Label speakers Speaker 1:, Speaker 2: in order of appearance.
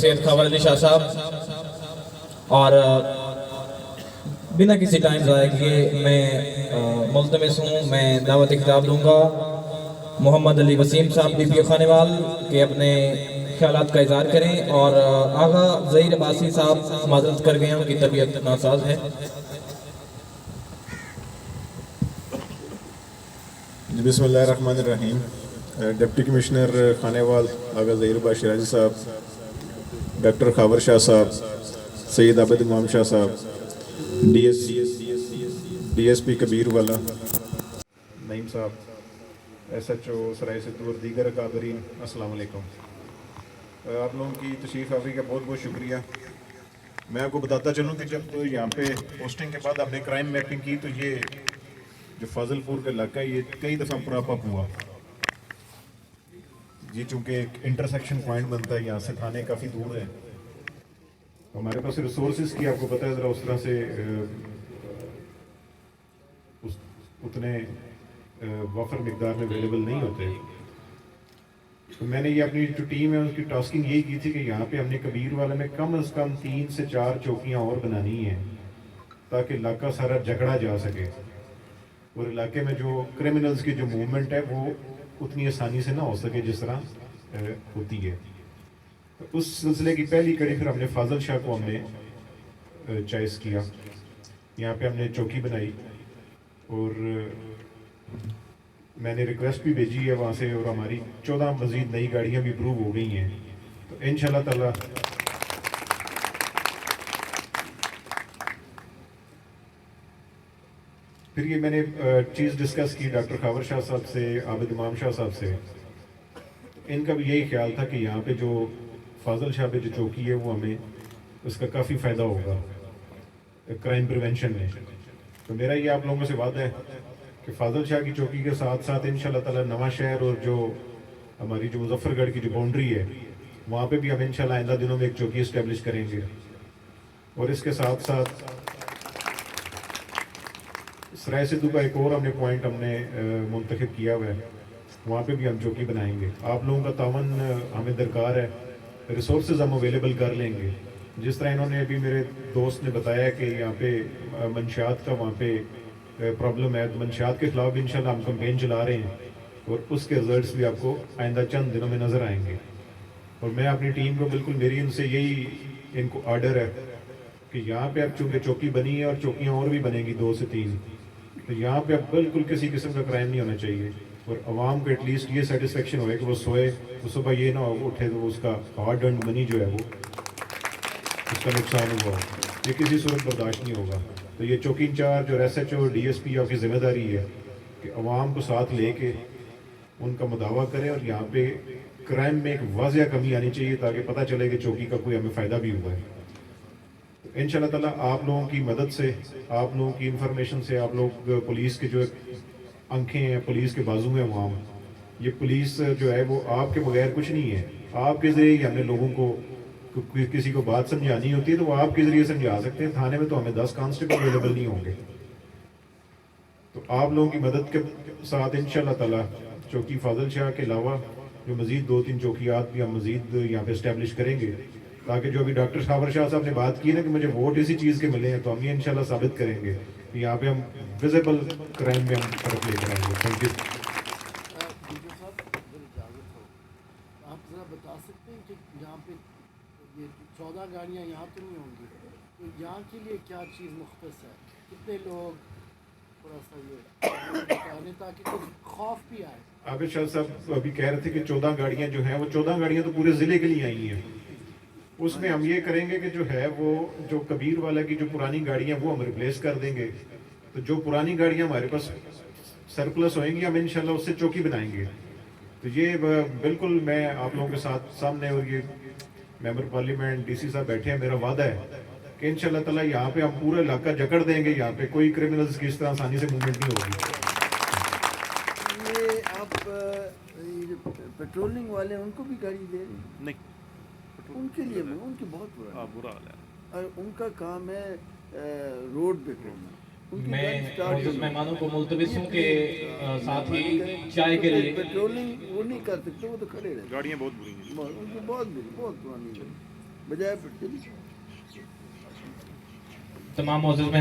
Speaker 1: सैयद खबर अली शाह साहब, और बिना किसी टाइम ज़ाया किए मैं मुल्तमिस हूँ, मैं दावत खिताब दूँगा मोहम्मद अली वसीम साहब DPO खानेवाल के अपने ख्यालात का इज़हार करें। और आगा ज़हीर अब्बासी साहब माजरत कर गए हैं, उनकी तबीयत नासाज है।
Speaker 2: बिस्मिल्लाहिर्रहमानिर्रहीम। डिप्टी कमिश्नर खानेवाल आगा ज़हीर अब्बासी शिराजी साहब, डॉक्टर खावर शाह साहब, सैयद आबिद इमाम शाह साहब, DSP कबीर वाला, नईम साहब, SHO सराय सिद्धू और दीगर अकाबरीन, अस्सलाम वालेकुम। आप लोगों की तशरीफ़ आवरी का बहुत बहुत शुक्रिया। मैं आपको बताता चलूँ कि जब यहाँ पे पोस्टिंग के बाद हमने क्राइम मैपिंग की तो ये जो फाजिलपुर का इलाका है ये कई दफ़ा प्रॉप अप हुआ। ये चूँकि एक इंटरसेक्शन पॉइंट बनता है, यहाँ से थाने काफ़ी दूर है, हमारे पास रिसोर्सेज की आपको पता है ज़रा उस तरह से उतने वफर मिकदार में अवेलेबल नहीं होते। तो मैंने ये अपनी जो टीम है उसकी टास्किंग यही की थी कि यहाँ पे हमने कबीर वाले में कम से कम 3 से 4 चौकियाँ और बनानी हैं ताकि इलाका सारा जकड़ा जा सके और इलाके में जो क्रिमिनल्स की जो मूवमेंट है वो उतनी आसानी से ना हो सके जिस तरह होती है। तो उस सिलसिले की पहली कड़ी फिर हमने फाजिल शाह को हमने चॉइस किया। यहाँ पे हमने चौकी बनाई और मैंने रिक्वेस्ट भी भेजी है वहाँ से और हमारी 14 मज़ीद नई गाड़ियाँ भी अप्रूव हो गई हैं। तो इंशाल्लाह ताला फिर ये मैंने चीज़ डिस्कस की डॉक्टर खावर शाह साहब से, आबिद इमाम शाह साहब से। इनका भी यही ख्याल था कि यहाँ पे जो फाजिल शाह पे जो चौकी है वो हमें उसका काफ़ी फ़ायदा होगा क्राइम प्रिवेंशन में। तो मेरा ये आप लोगों से वादा है कि फाजिल शाह की चौकी के साथ साथ इंशाल्लाह ताला नवां शहर और जो हमारी जो मुजफ्फरगढ़ की जो बाउंड्री है वहाँ पे भी हम इंशाल्लाह आइंदा दिनों में एक चौकी इस्टेब्लिश करेंगे। और इसके साथ साथ सराय सिद्धू का एक और हमने पॉइंट हमने मुंतखब किया हुआ है, वहाँ पे भी हम चौकी बनाएंगे। आप लोगों का तावन हमें दरकार है, रिसोर्सेज हम अवेलेबल कर लेंगे। जिस तरह इन्होंने अभी मेरे दोस्त ने बताया कि यहाँ पे मंशियात का वहाँ पे प्रॉब्लम है, तो मंशियात के खिलाफ भी इंशाल्लाह हम कैंपेन चला रहे हैं और उसके रिजल्ट्स भी आपको आइंदा चंद दिनों में नज़र आएंगे। और मैं अपनी टीम को बिल्कुल मेरी इनसे यही इनको आर्डर है कि यहाँ पे अब चूँकि चौकी बनी है और चौकियाँ और भी बनेंगी 2 से 3, तो यहाँ पे अब बिल्कुल किसी किस्म का क्राइम नहीं होना चाहिए और आवाम को एटलीस्ट ये सेटिस्फेक्शन होए कि वो सोए तो सुबह ये ना उठे तो उसका हार्ड अर्न्ड मनी जो है वो उसका नुकसान हुआ, ये किसी सूरत बर्दाश्त नहीं होगा। तो ये चौकी इंचार्ज और SHO और DSP की जिम्मेदारी है कि आवाम को साथ लेके उनका मुदावा करें और यहाँ पे क्राइम में एक वाज़िया कमी आनी चाहिए ताकि पता चले कि चौकी का कोई हमें फ़ायदा भी हुआ है। इंशाल्लाह ताला आप लोगों की मदद से, आप लोगों की इंफॉर्मेशन से, आप लोग पुलिस के जो आंखें हैं, पुलिस के बाजू हैं आवाम, ये पुलिस जो है वो आपके बगैर कुछ नहीं है। आपके ज़रिए ही हमने लोगों को किसी को बात समझानी होती है तो वो आपके ज़रिए समझा सकते हैं। थाने में तो हमें 10 कांस्टेबल अवेलेबल नहीं होंगे। तो आप लोगों की मदद के साथ इंशाल्लाह ताला चौकी फाजिल शाह के अलावा जो मज़ीद 2-3 चौकियात भी हम मज़ीद यहाँ पे इस्टेब्लिश करेंगे ताकि जो अभी डॉक्टर खावर शाह साहब ने बात की ना कि मुझे वोट इसी चीज़ के मिले हैं, तो हम ये इंशाल्लाह साबित करेंगे कि यहाँ पे हम विजिबल क्राइम में हम फर्क लेकर आएंगे। Thank you.
Speaker 3: आप ज़रा बता सकते हैं कि यहाँ पे ये 14 गाड़ियाँ यहाँ तो नहीं होंगी, तो यहाँ के लिए क्या चीज़ मुख्तस है, कितने लोग, थोड़ा सा ये बताने ताकि कुछ खौफ भी आए।
Speaker 2: आबिद शाह साहब अभी कह रहे थे कि 14 गाड़ियाँ जो हैं वो 14 गाड़ियाँ तो पूरे ज़िले के लिए आई हैं। उसमें हम ये करेंगे कि जो है वो जो कबीर वाला की जो पुरानी गाड़ियाँ वो हम रिप्लेस कर देंगे। तो जो पुरानी गाड़ियाँ हमारे पास सरप्लस होएंगी हम इंशाल्लाह उससे चौकी बनाएंगे। तो ये बिल्कुल मैं आप लोगों के साथ सामने, और ये मेंबर पार्लियामेंट DC साहब बैठे हैं, मेरा वादा है कि इंशाल्लाह ताला यहाँ पे हम पूरा इलाका जकड़ देंगे। यहाँ पे कोई क्रिमिनल्स की इस तरह आसानी से मूवमेंट नहीं होगी।
Speaker 3: ये आप पेट्रोलिंग वाले उनको भी गाड़ी दे रहे हैं?
Speaker 4: नहीं,
Speaker 3: उनके लिए मैं उनकी बहुत
Speaker 4: बुरा हाल है।
Speaker 3: और उनका काम है रोड पे करना।
Speaker 1: मैं मेहमानों को मुल्तमिस हूँ कि साथ ही चाय के लिए
Speaker 3: पेट्रोलिंग वो नहीं कर सकते, वो तो खड़े रहते।
Speaker 4: गाड़ियाँ बहुत बुरी हैं।
Speaker 3: उनकी बहुत बुरी, बहुत पुरानी गाड़ी।
Speaker 4: بجائے
Speaker 1: تمام معزز